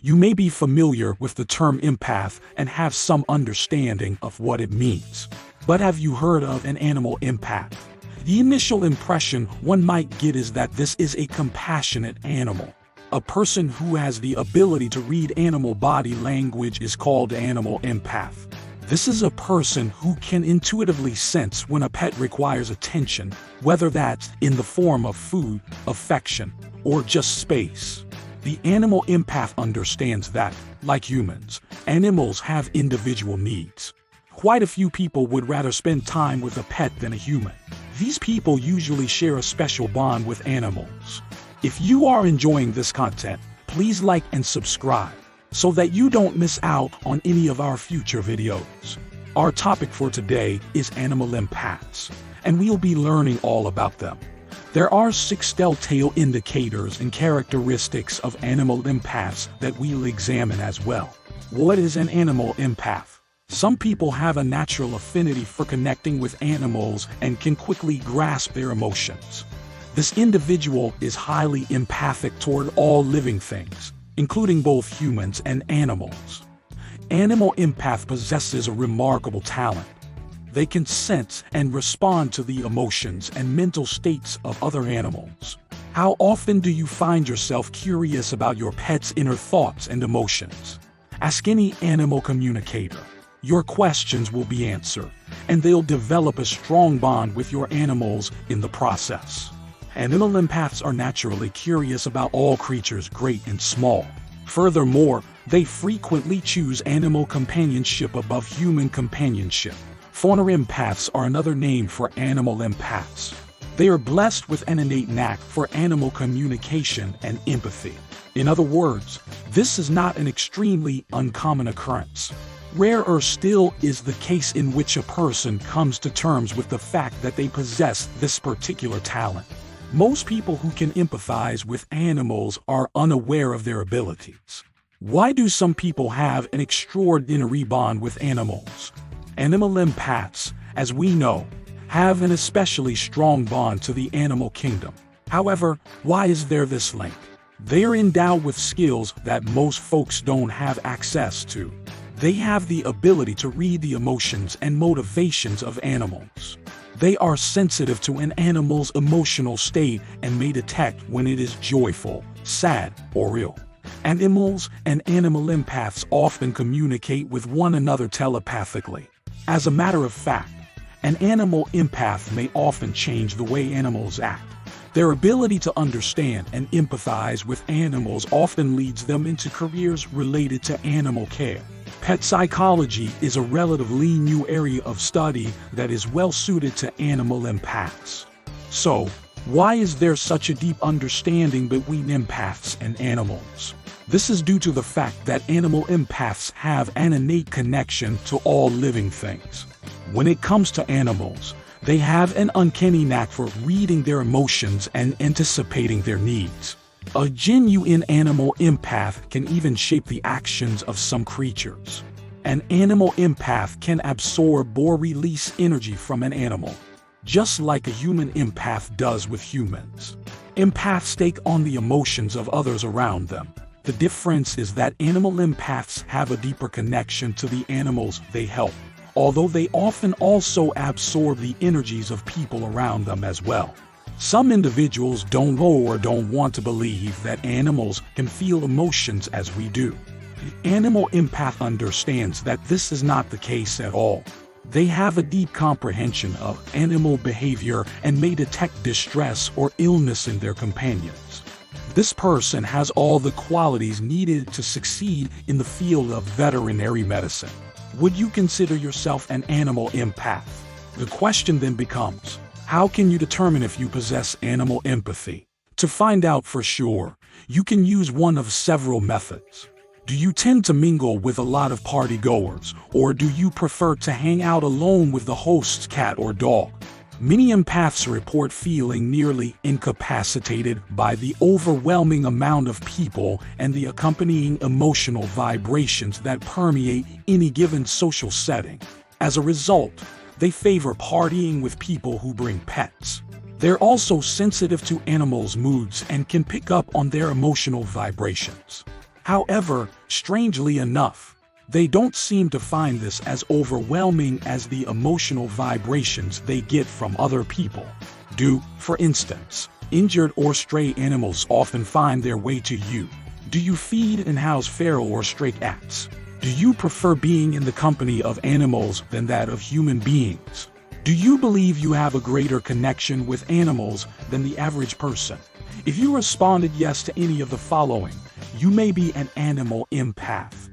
You may be familiar with the term empath and have some understanding of what it means. But have you heard of an animal empath? The initial impression one might get is that this is a compassionate animal. A person who has the ability to read animal body language is called an animal empath. This is a person who can intuitively sense when a pet requires attention, whether that's in the form of food, affection, or just space. The animal empath understands that, like humans, animals have individual needs. Quite a few people would rather spend time with a pet than a human. These people usually share a special bond with animals. If you are enjoying this content, please like and subscribe so that you don't miss out on any of our future videos. Our topic for today is animal empaths, and we'll be learning all about them. There are 6 telltale indicators and characteristics of animal empaths that we'll examine as well. What is an animal empath? Some people have a natural affinity for connecting with animals and can quickly grasp their emotions. This individual is highly empathic toward all living things, including both humans and animals. Animal empath possesses a remarkable talent. They can sense and respond to the emotions and mental states of other animals. How often do you find yourself curious about your pet's inner thoughts and emotions? Ask any animal communicator. Your questions will be answered, and they'll develop a strong bond with your animals in the process. Animal empaths are naturally curious about all creatures, great and small. Furthermore, they frequently choose animal companionship above human companionship. Fauna empaths are another name for animal empaths. They are blessed with an innate knack for animal communication and empathy. In other words, this is not an extremely uncommon occurrence. Rarer still is the case in which a person comes to terms with the fact that they possess this particular talent. Most people who can empathize with animals are unaware of their abilities. Why do some people have an extraordinary bond with animals? Animal empaths, as we know, have an especially strong bond to the animal kingdom. However, why is there this link? They are endowed with skills that most folks don't have access to. They have the ability to read the emotions and motivations of animals. They are sensitive to an animal's emotional state and may detect when it is joyful, sad, or ill. Animals and animal empaths often communicate with one another telepathically. As a matter of fact, an animal empath may often change the way animals act. Their ability to understand and empathize with animals often leads them into careers related to animal care. Pet psychology is a relatively new area of study that is well suited to animal empaths. So, why is there such a deep understanding between empaths and animals? This is due to the fact that animal empaths have an innate connection to all living things. When it comes to animals, they have an uncanny knack for reading their emotions and anticipating their needs. A genuine animal empath can even shape the actions of some creatures. An animal empath can absorb or release energy from an animal, just like a human empath does with humans. Empaths take on the emotions of others around them. The difference is that animal empaths have a deeper connection to the animals they help, although they often also absorb the energies of people around them as well. Some individuals don't know or don't want to believe that animals can feel emotions as we do. The animal empath understands that this is not the case at all. They have a deep comprehension of animal behavior and may detect distress or illness in their companions. This person has all the qualities needed to succeed in the field of veterinary medicine. Would you consider yourself an animal empath? The question then becomes, how can you determine if you possess animal empathy? To find out for sure, you can use one of several methods. Do you tend to mingle with a lot of partygoers, or do you prefer to hang out alone with the host's cat or dog? Many empaths report feeling nearly incapacitated by the overwhelming amount of people and the accompanying emotional vibrations that permeate any given social setting. As a result, they favor partying with people who bring pets. They're also sensitive to animals' moods and can pick up on their emotional vibrations. However, strangely enough, they don't seem to find this as overwhelming as the emotional vibrations they get from other people do. For instance, injured or stray animals often find their way to you. Do you feed and house feral or stray cats? Do you prefer being in the company of animals than that of human beings? Do you believe you have a greater connection with animals than the average person? If you responded yes to any of the following, you may be an animal empath.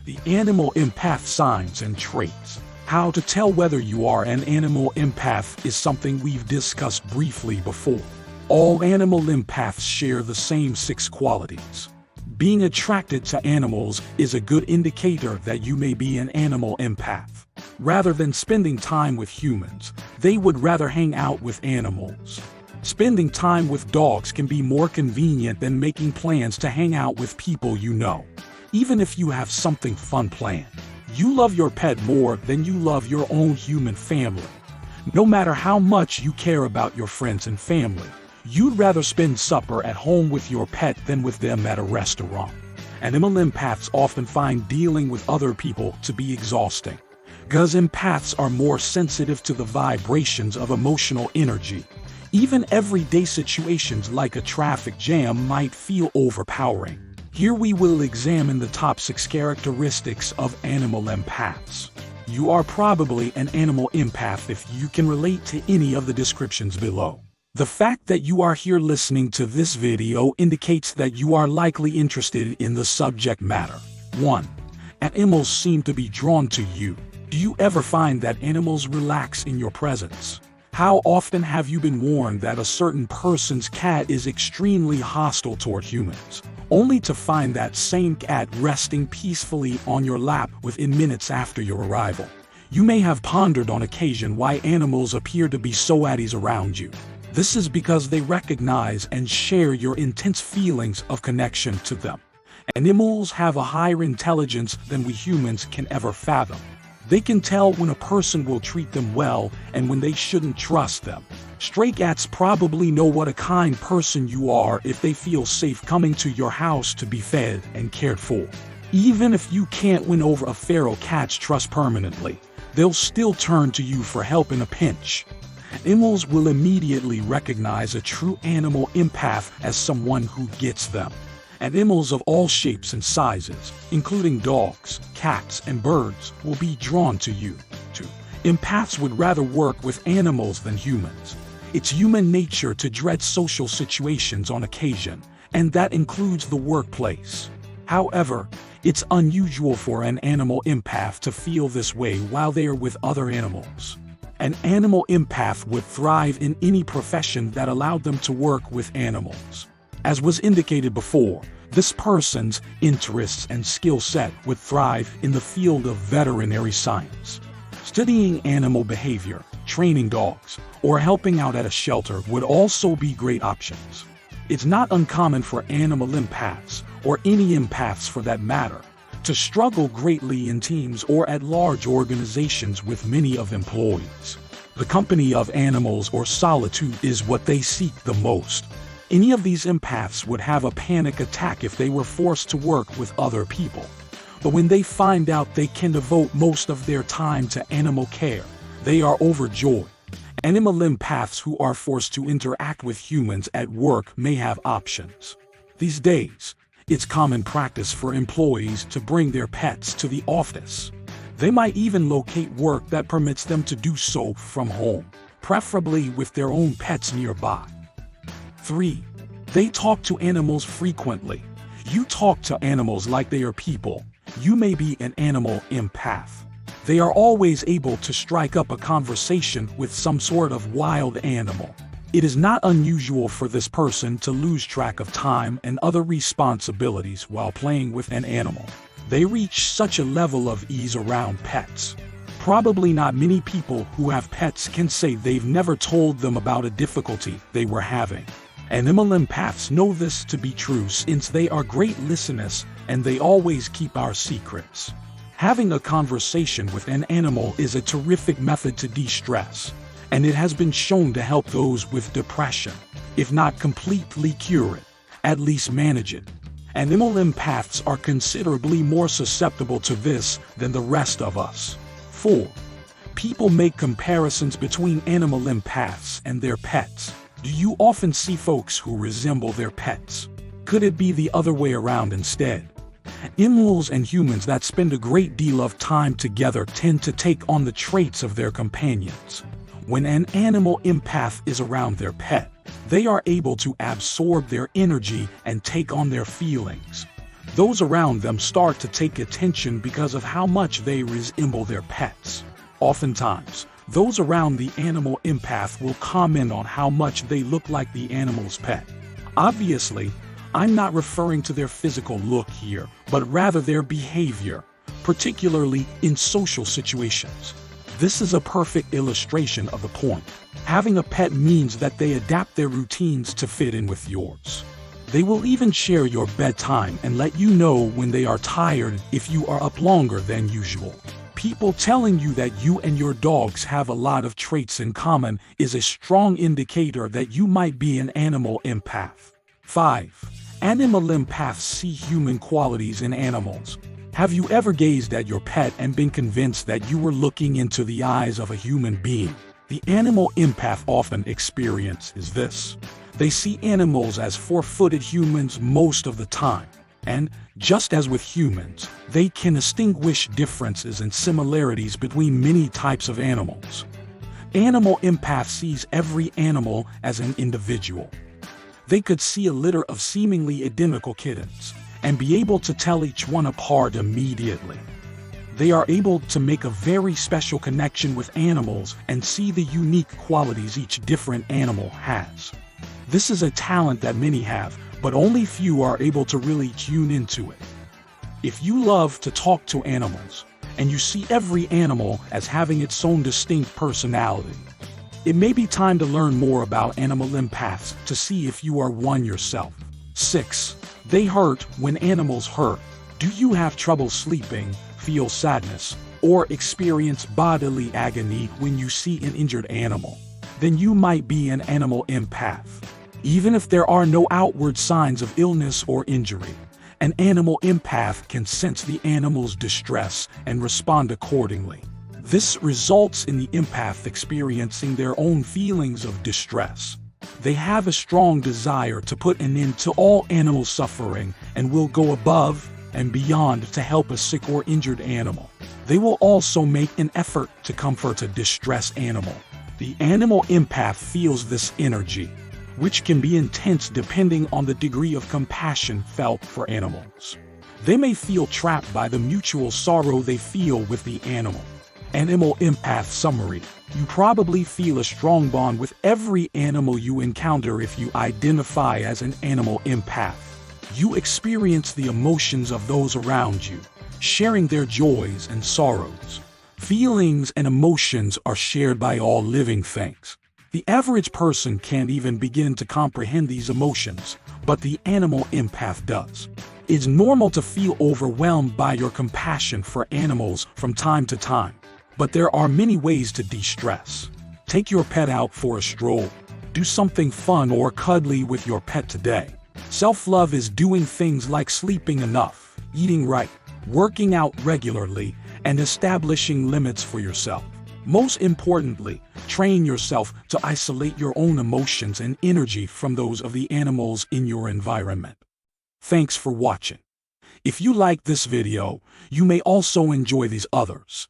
The animal empath signs and traits. How to tell whether you are an animal empath is something we've discussed briefly before. All animal empaths share the same 6 qualities. Being attracted to animals is a good indicator that you may be an animal empath. Rather than spending time with humans, they would rather hang out with animals. Spending time with dogs can be more convenient than making plans to hang out with people you know. Even if you have something fun planned, you love your pet more than you love your own human family. No matter how much you care about your friends and family, you'd rather spend supper at home with your pet than with them at a restaurant. Animal empaths often find dealing with other people to be exhausting, because empaths are more sensitive to the vibrations of emotional energy. Even everyday situations like a traffic jam might feel overpowering. Here we will examine the top 6 characteristics of animal empaths. You are probably an animal empath if you can relate to any of the descriptions below. The fact that you are here listening to this video indicates that you are likely interested in the subject matter. 1. Animals seem to be drawn to you. Do you ever find that animals relax in your presence? How often have you been warned that a certain person's cat is extremely hostile toward humans, only to find that same cat resting peacefully on your lap within minutes after your arrival? You may have pondered on occasion why animals appear to be so at ease around you. This is because they recognize and share your intense feelings of connection to them. Animals have a higher intelligence than we humans can ever fathom. They can tell when a person will treat them well and when they shouldn't trust them. Stray cats probably know what a kind person you are if they feel safe coming to your house to be fed and cared for. Even if you can't win over a feral cat's trust permanently, they'll still turn to you for help in a pinch. Animals will immediately recognize a true animal empath as someone who gets them. Animals of all shapes and sizes, including dogs, cats, and birds, will be drawn to you. 2. Empaths would rather work with animals than humans. It's human nature to dread social situations on occasion, and that includes the workplace. However, it's unusual for an animal empath to feel this way while they are with other animals. An animal empath would thrive in any profession that allowed them to work with animals. As was indicated before, this person's interests and skill set would thrive in the field of veterinary science. Studying animal behavior, training dogs, or helping out at a shelter would also be great options. It's not uncommon for animal empaths, or any empaths for that matter, to struggle greatly in teams or at large organizations with many of employees. The company of animals or solitude is what they seek the most. Any of these empaths would have a panic attack if they were forced to work with other people. But when they find out they can devote most of their time to animal care, they are overjoyed. Animal empaths who are forced to interact with humans at work may have options. These days, it's common practice for employees to bring their pets to the office. They might even locate work that permits them to do so from home, preferably with their own pets nearby. 3. They talk to animals frequently. You talk to animals like they are people. You may be an animal empath. They are always able to strike up a conversation with some sort of wild animal. It is not unusual for this person to lose track of time and other responsibilities while playing with an animal. They reach such a level of ease around pets. Probably not many people who have pets can say they've never told them about a difficulty they were having. Animal empaths know this to be true since they are great listeners and they always keep our secrets. Having a conversation with an animal is a terrific method to de-stress, and it has been shown to help those with depression, if not completely cure it, at least manage it. Animal empaths are considerably more susceptible to this than the rest of us. 4. People make comparisons between animal empaths and their pets. Do you often see folks who resemble their pets? Could it be the other way around instead? Animals and humans that spend a great deal of time together tend to take on the traits of their companions. When an animal empath is around their pet, they are able to absorb their energy and take on their feelings. Those around them start to take attention because of how much they resemble their pets. Oftentimes, those around the animal empath will comment on how much they look like the animal's pet. Obviously, I'm not referring to their physical look here, but rather their behavior, particularly in social situations. This is a perfect illustration of the point. Having a pet means that they adapt their routines to fit in with yours. They will even share your bedtime and let you know when they are tired if you are up longer than usual. People telling you that you and your dogs have a lot of traits in common is a strong indicator that you might be an animal empath. 5. Animal empaths see human qualities in animals. Have you ever gazed at your pet and been convinced that you were looking into the eyes of a human being? The animal empath often experiences this. They see animals as four-footed humans most of the time. And, just as with humans, they can distinguish differences and similarities between many types of animals. Animal empath sees every animal as an individual. They could see a litter of seemingly identical kittens and be able to tell each one apart immediately. They are able to make a very special connection with animals and see the unique qualities each different animal has. This is a talent that many have, but only few are able to really tune into it. If you love to talk to animals, and you see every animal as having its own distinct personality, it may be time to learn more about animal empaths to see if you are one yourself. 6. They hurt when animals hurt. Do you have trouble sleeping, feel sadness, or experience bodily agony when you see an injured animal? Then you might be an animal empath. Even if there are no outward signs of illness or injury, an animal empath can sense the animal's distress and respond accordingly. This results in the empath experiencing their own feelings of distress. They have a strong desire to put an end to all animal suffering and will go above and beyond to help a sick or injured animal. They will also make an effort to comfort a distressed animal. The animal empath feels this energy, which can be intense depending on the degree of compassion felt for animals. They may feel trapped by the mutual sorrow they feel with the animal. Animal empath summary: you probably feel a strong bond with every animal you encounter if you identify as an animal empath. You experience the emotions of those around you, sharing their joys and sorrows. Feelings and emotions are shared by all living things. The average person can't even begin to comprehend these emotions, but the animal empath does. It's normal to feel overwhelmed by your compassion for animals from time to time. But there are many ways to de-stress. Take your pet out for a stroll. Do something fun or cuddly with your pet today. Self-love is doing things like sleeping enough, eating right, working out regularly, and establishing limits for yourself. Most importantly, train yourself to isolate your own emotions and energy from those of the animals in your environment. Thanks for watching. If you like this video, you may also enjoy these others.